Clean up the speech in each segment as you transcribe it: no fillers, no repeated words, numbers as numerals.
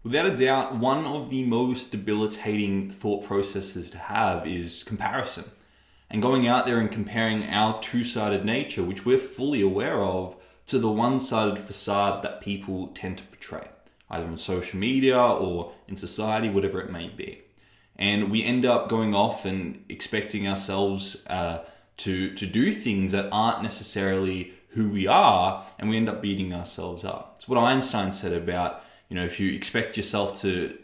Without a doubt, one of the most debilitating thought processes to have is comparison. And going out there and comparing our two-sided nature, which we're fully aware of, to the one-sided facade that people tend to portray, either on social media or in society, whatever it may be. And we end up going off and expecting ourselves to do things that aren't necessarily who we are, and we end up beating ourselves up. It's what Einstein said about, if you expect yourself to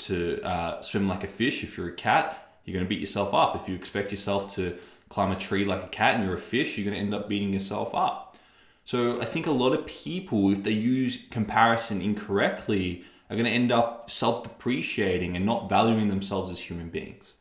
swim like a fish, if you're a cat, you're going to beat yourself up. If you expect yourself to climb a tree like a cat and you're a fish, you're going to end up beating yourself up. So I think a lot of people, if they use comparison incorrectly, are going to end up self-depreciating and not valuing themselves as human beings.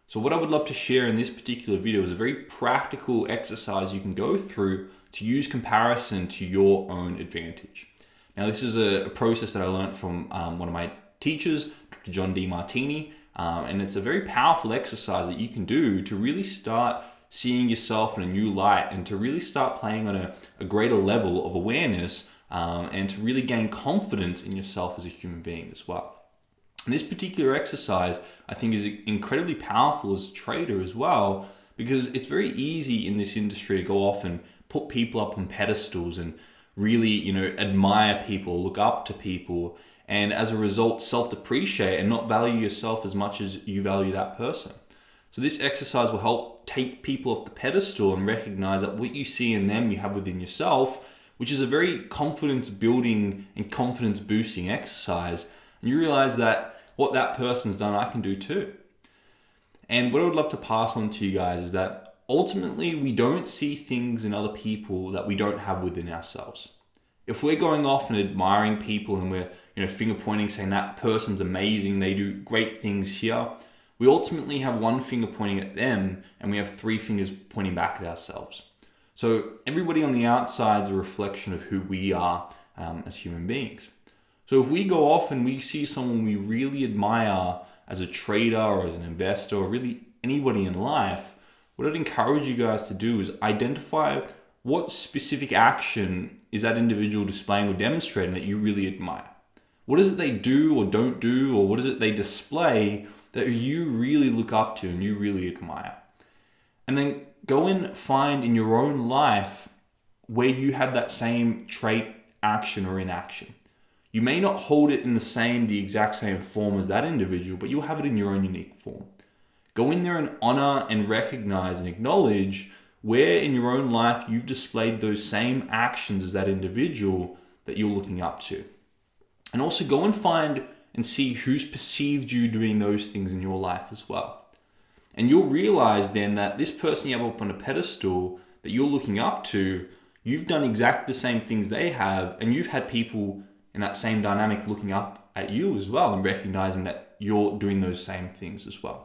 So what I would love to share in this particular video is a very practical exercise you can go through to use comparison to your own advantage. Now, this is a process that I learned from one of my teachers, Dr. John Demartini, and it's a very powerful exercise that you can do to really start seeing yourself in a new light and to really start playing on a greater level of awareness and to really gain confidence in yourself as a human being as well. And this particular exercise, I think, is incredibly powerful as a trader as well, because it's very easy in this industry to go off and put people up on pedestals and really, admire people, look up to people, and as a result, self-depreciate and not value yourself as much as you value that person. So this exercise will help take people off the pedestal and recognize that what you see in them, you have within yourself, which is a very confidence building and confidence boosting exercise. And you realize that what that person's done, I can do too. And what I would love to pass on to you guys is that ultimately, we don't see things in other people that we don't have within ourselves. If we're going off and admiring people and we're, finger pointing, saying that person's amazing, they do great things here, we ultimately have one finger pointing at them and we have three fingers pointing back at ourselves. So everybody on the outside is a reflection of who we are as human beings. So if we go off and we see someone we really admire as a trader or as an investor or really anybody in life, what I'd encourage you guys to do is identify what specific action is that individual displaying or demonstrating that you really admire. What is it they do or don't do, or what is it they display that you really look up to and you really admire? And then go and find in your own life where you have that same trait, action, or inaction. You may not hold it in the exact same form as that individual, but you'll have it in your own unique form. Go in there and honor and recognize and acknowledge where in your own life you've displayed those same actions as that individual that you're looking up to. And also go and find and see who's perceived you doing those things in your life as well. And you'll realize then that this person you have up on a pedestal that you're looking up to, you've done exactly the same things they have, and you've had people in that same dynamic looking up at you as well and recognizing that you're doing those same things as well.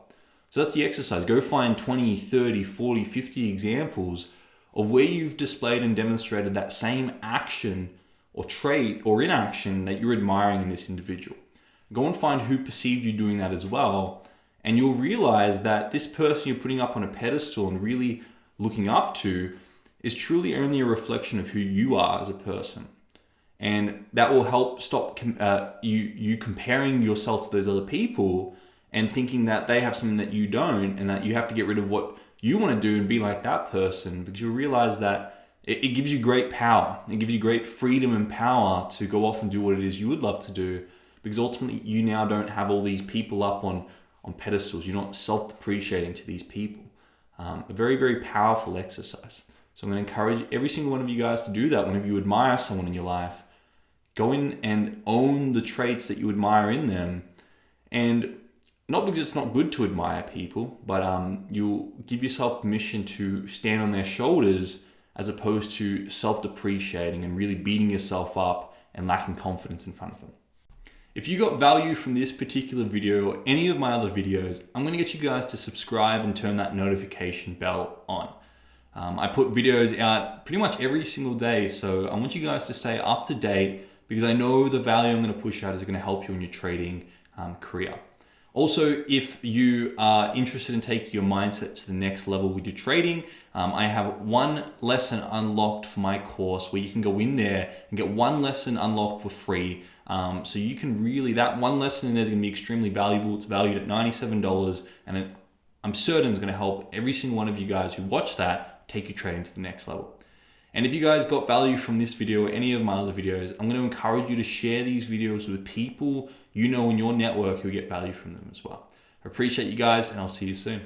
So that's the exercise. Go find 20, 30, 40, 50 examples of where you've displayed and demonstrated that same action or trait or inaction that you're admiring in this individual. Go and find who perceived you doing that as well, and you'll realize that this person you're putting up on a pedestal and really looking up to is truly only a reflection of who you are as a person. And that will help stop you comparing yourself to those other people and thinking that they have something that you don't, and that you have to get rid of what you want to do and be like that person, because you'll realize that it gives you great power. It gives you great freedom and power to go off and do what it is you would love to do, because ultimately you now don't have all these people up on pedestals. You're not self-depreciating to these people. A very, very powerful exercise. So I'm going to encourage every single one of you guys to do that whenever you admire someone in your life. Go in and own the traits that you admire in them. And not because it's not good to admire people, but you'll give yourself permission to stand on their shoulders as opposed to self-depreciating and really beating yourself up and lacking confidence in front of them. If you got value from this particular video or any of my other videos, I'm going to get you guys to subscribe and turn that notification bell on. I put videos out pretty much every single day, so I want you guys to stay up to date because I know the value I'm going to push out is going to help you in your trading career. Also, if you are interested in taking your mindset to the next level with your trading, I have one lesson unlocked for my course where you can go in there and get one lesson unlocked for free So you can really, that one lesson in there is going to be extremely valuable. It's valued at $97, and I'm certain it's going to help every single one of you guys who watch that take your trading to the next level. And if you guys got value from this video or any of my other videos, I'm going to encourage you to share these videos with people you know in your network who get value from them as well. I appreciate you guys, and I'll see you soon.